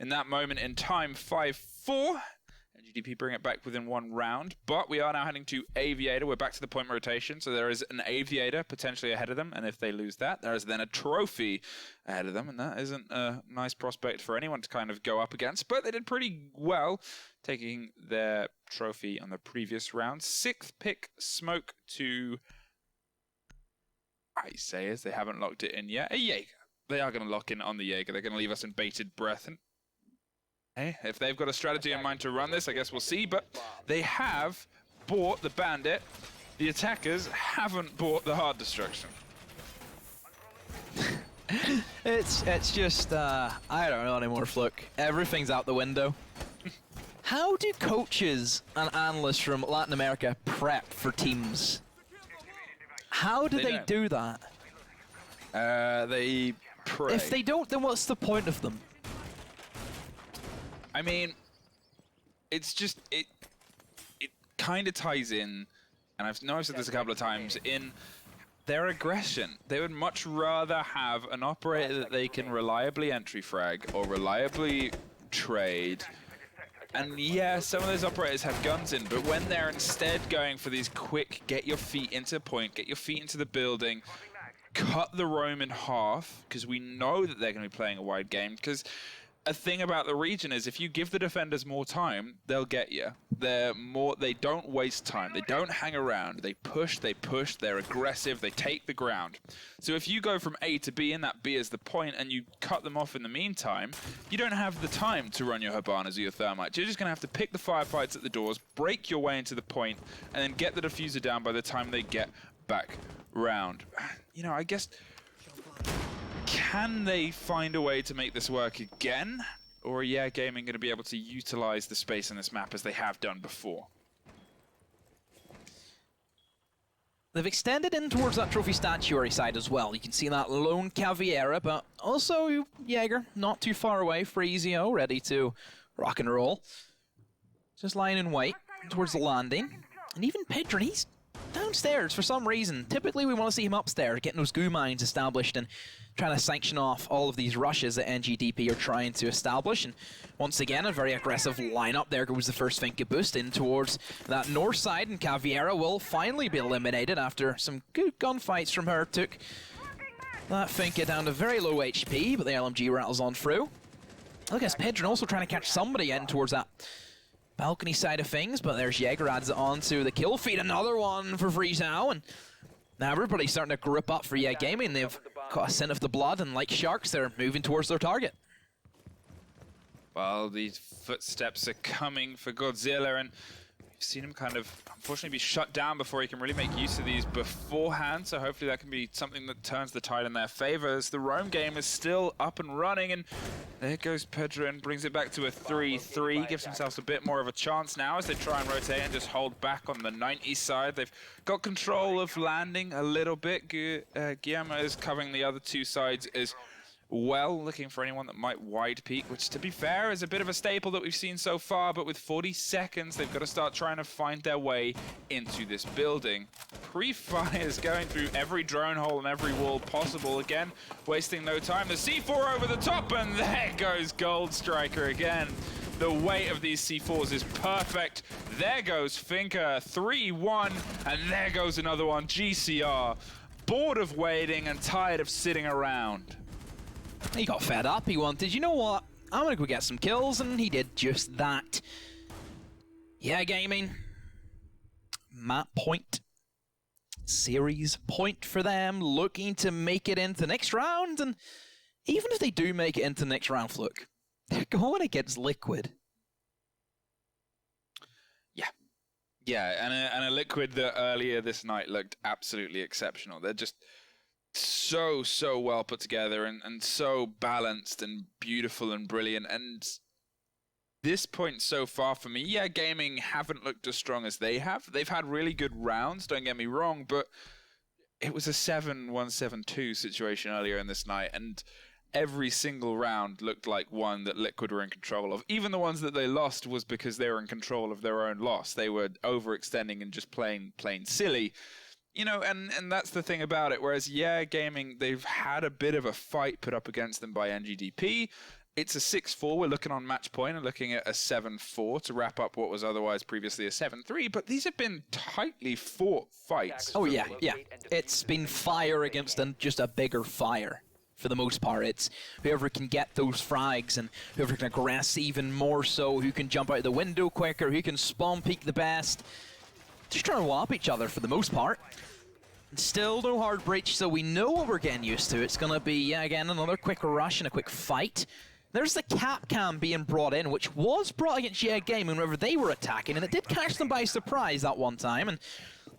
in that moment in time. 5-4. GDP bring it back within one round, but we are now heading to Aviator. We're back to the point rotation, so there is an Aviator potentially ahead of them, and if they lose that, there is then a trophy ahead of them, and that isn't a nice prospect for anyone to kind of go up against, but they did pretty well taking their trophy on the previous round. 6th pick, Smoke to Isaias. They haven't locked it in yet. A Jaeger. They are going to lock in on the Jaeger. They're going to leave us in bated breath, and hey, if they've got a strategy in mind to run this, I guess we'll see. But they have bought the Bandit. The attackers haven't bought the hard destruction. It's just, I don't know anymore, Fluke. Everything's out the window. How do coaches and analysts from Latin America prep for teams? How do they do that? They pray. If they don't, then what's the point of them? I mean, it's just, it kind of ties in, and I've said this a couple of times, in their aggression. They would much rather have an operator that they can reliably entry frag or reliably trade. And yeah, some of those operators have guns in, but when they're instead going for these quick, get your feet into point, get your feet into the building, cut the roam in half, because we know that they're going to be playing a wide game, because a thing about the region is if you give the defenders more time, they'll get you. They don't waste time. They don't hang around. They push, they're aggressive, they take the ground. So if you go from A to B and that B is the point and you cut them off in the meantime, you don't have the time to run your Habanas or your Thermites. You're just going to have to pick the firefights at the doors, break your way into the point, and then get the diffuser down by the time they get back round. You know, I guess, can they find a way to make this work again? Or are Yeah Gaming going to be able to utilize the space in this map as they have done before? They've extended in towards that trophy statuary side as well. You can see that lone Caviera, but also Jaeger, not too far away. Freezio, ready to rock and roll. Just lying in wait towards the landing. And even Pedron, he's downstairs for some reason. Typically we want to see him upstairs, getting those goo mines established and trying to sanction off all of these rushes that NGDP are trying to establish. And once again, a very aggressive lineup. There goes the first Finka boost in towards that north side, and Caviera will finally be eliminated after some good gunfights from her. Took that Finka down to very low HP, but the LMG rattles on through. I guess Pedron also trying to catch somebody in towards that balcony side of things, but there's Jaeger, adds it on to the kill feed. Another one for Freezao, and now everybody's starting to group up for Yeah Gaming. They've got a scent of the blood, and like sharks, they're moving towards their target. Well, these footsteps are coming for Godzilla, and we've seen him kind of, unfortunately, be shut down before he can really make use of these beforehand, so hopefully that can be something that turns the tide in their favor as the roam game is still up and running, and there goes Pedron, brings it back to a 3-3, gives themselves a bit more of a chance now as they try and rotate and just hold back on the 90 side. They've got control of landing a little bit. Guillermo is covering the other two sides as well, looking for anyone that might wide peek, which, to be fair, is a bit of a staple that we've seen so far, but with 40 seconds, they've got to start trying to find their way into this building. Pre-fires going through every drone hole and every wall possible, again, wasting no time. The C4 over the top, and there goes Gold Striker again. The weight of these C4s is perfect. There goes Finka, 3-1, and there goes another one, GCR. Bored of waiting and tired of sitting around. He got fed up. He wanted, you know what? I'm going to go get some kills, and he did just that. Yeah Gaming. Map point. Series point for them, looking to make it into the next round, and even if they do make it into the next round, look, they're going against Liquid. Yeah, and a Liquid that earlier this night looked absolutely exceptional. They're just so well put together and so balanced and beautiful and brilliant. And this point so far for me, Yeah Gaming haven't looked as strong as they have. They've had really good rounds, don't get me wrong, but it was a 7-1-7-2 situation earlier in this night, and every single round looked like one that Liquid were in control of. Even the ones that they lost was because they were in control of their own loss. They were overextending and just playing plain silly. You know, and that's the thing about it. Whereas Yeah Gaming, they've had a bit of a fight put up against them by NGDP. It's a 6-4. We're looking on match point and looking at a 7-4 to wrap up what was otherwise previously a 7-3. But these have been tightly fought fights. Oh yeah. It's been fire against just a bigger fire. For the most part, it's whoever can get those frags and whoever can aggress even more so, who can jump out the window quicker, who can spawn peek the best. Just trying to whop each other for the most part. And still no hard breach, so we know what we're getting used to. It's going to be, yeah, again, another quick rush and a quick fight. There's the cap cam being brought in, which was brought against Yeah Gaming whenever they were attacking, and it did catch them by surprise that one time. And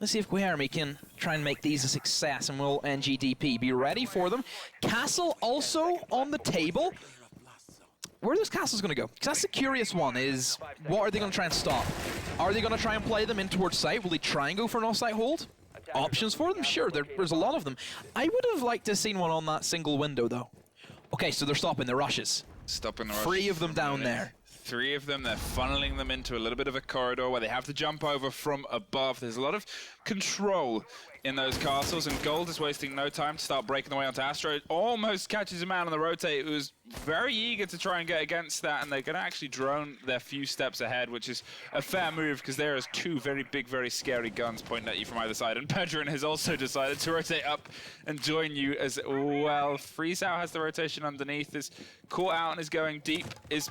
let's see if Guilherme can try and make these a success, and will NGDP be ready for them. Castle also on the table. Where are those castles going to go? Because that's the curious one, is what are they going to try and stop? Are they going to try and play them in towards site? Will they try and go for an off-site hold? Options for them? Sure, there's a lot of them. I would have liked to have seen one on that single window, though. Okay, so they're stopping the rushes. Stopping the rushes. 3 of them down there. 3 of them, they're funneling them into a little bit of a corridor where they have to jump over from above. There's a lot of control in those castles, and Gold is wasting no time to start breaking the way onto Astro. Almost catches him out on the rotate. It was very eager to try and get against that, and they're going to actually drone their few steps ahead, which is a fair move because there is 2 very big, very scary guns pointing at you from either side. And Pedron has also decided to rotate up and join you as well. Freezao has the rotation underneath, is caught out and is going deep, is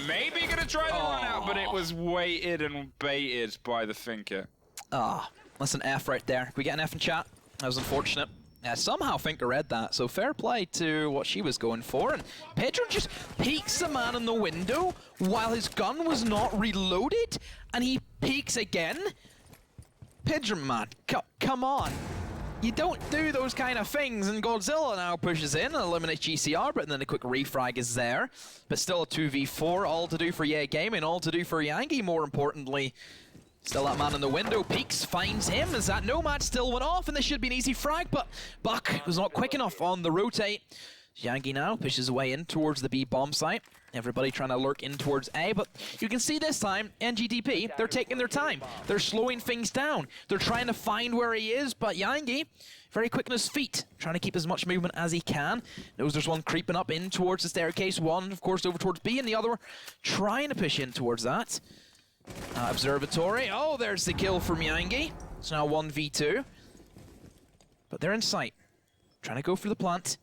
maybe going to try the run out, but it was weighted and baited by the Finka. That's an F right there. Can we get an F in chat? That was unfortunate. Somehow Finka read that, so fair play to what she was going for. And Pedro just peeks the man in the window while his gun was not reloaded, and he peeks again. Pedro, man, come on. You don't do those kind of things, and Godzilla now pushes in and eliminates GCR, but then a quick refrag is there. But still a 2v4, all to do for Yeah Gaming, all to do for Yangi, more importantly. Still that man in the window, peeks, finds him, as that Nomad still went off, and this should be an easy frag, but Buck was not quick enough on the rotate. Yangi now pushes his way in towards the B bomb site. Everybody trying to lurk in towards A, but you can see this time, NGDP, they're taking their time. They're slowing things down. They're trying to find where he is, but Yangi, very quick on his feet, trying to keep as much movement as he can. Knows there's one creeping up in towards the staircase, one, of course, over towards B, and the other trying to push in towards that. Observatory, oh, there's the kill from Yangi. It's now 1v2. But they're in sight, trying to go for the plant.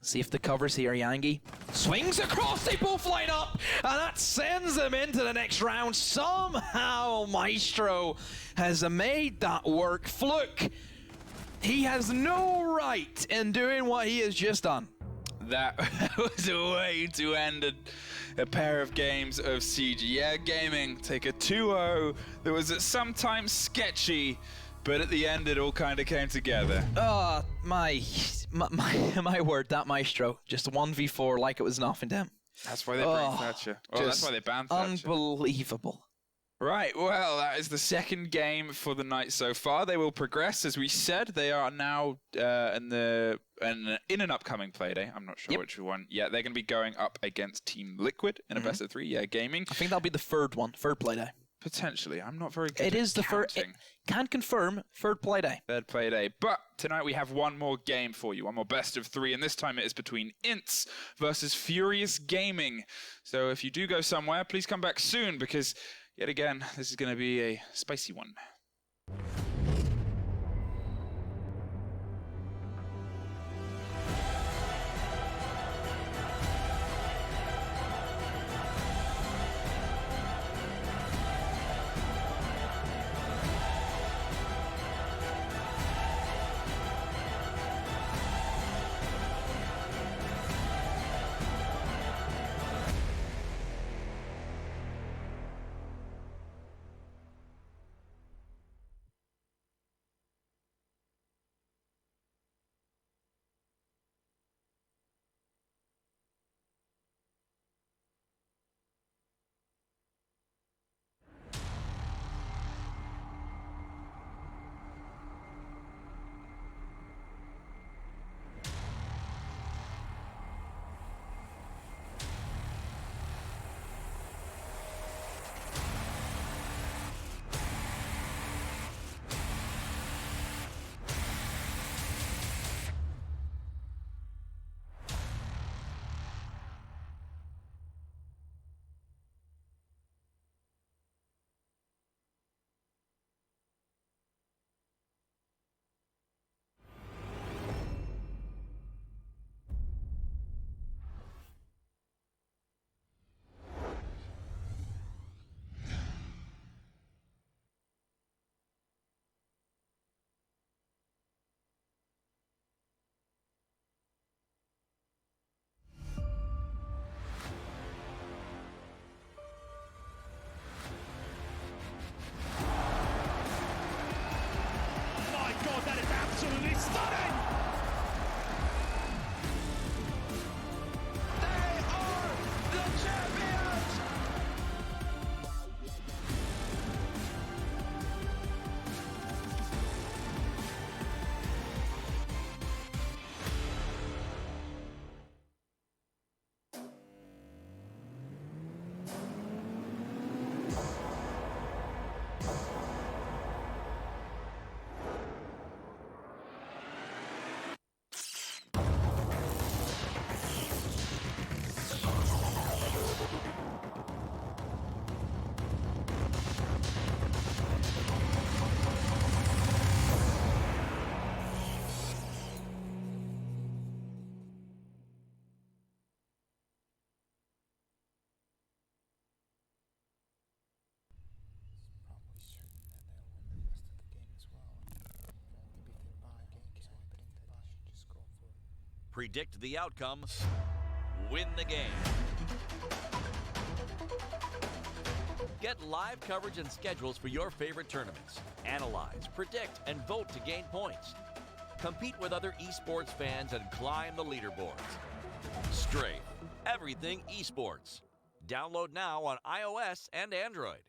See if the cover's here. Yangi swings across, they both line up, and that sends them into the next round. Somehow Maestro has made that work. Fluke, he has no right in doing what he has just done. That was a way to end a pair of games of CG. Yeah Gaming take a 2-0 that was sometimes sketchy, but at the end it all kind of came together. Oh, my word, that Maestro. Just 1v4 like it was nothing to him. That's why they bring Thatcher. Well, that's why they banned Thatcher. Unbelievable. Right, well, that is the second game for the night so far. They will progress, as we said. They are now in an upcoming playday. I'm not sure which one yet. They're going to be going up against Team Liquid in a best of 3. Yeah, Gaming. I think that'll be the third playday. Potentially. I'm not very good It at is the first. Can confirm third playday. Third playday. But tonight we have one more game for you, one more best of 3, and this time it is between Ints versus Furious Gaming. So if you do go somewhere, please come back soon, because yet again, this is going to be a spicy one. Predict the outcome, win the game. Get live coverage and schedules for your favorite tournaments. Analyze, predict, and vote to gain points. compete with other esports fans, and climb the leaderboards. Strafe, everything esports. Download now on iOS and Android.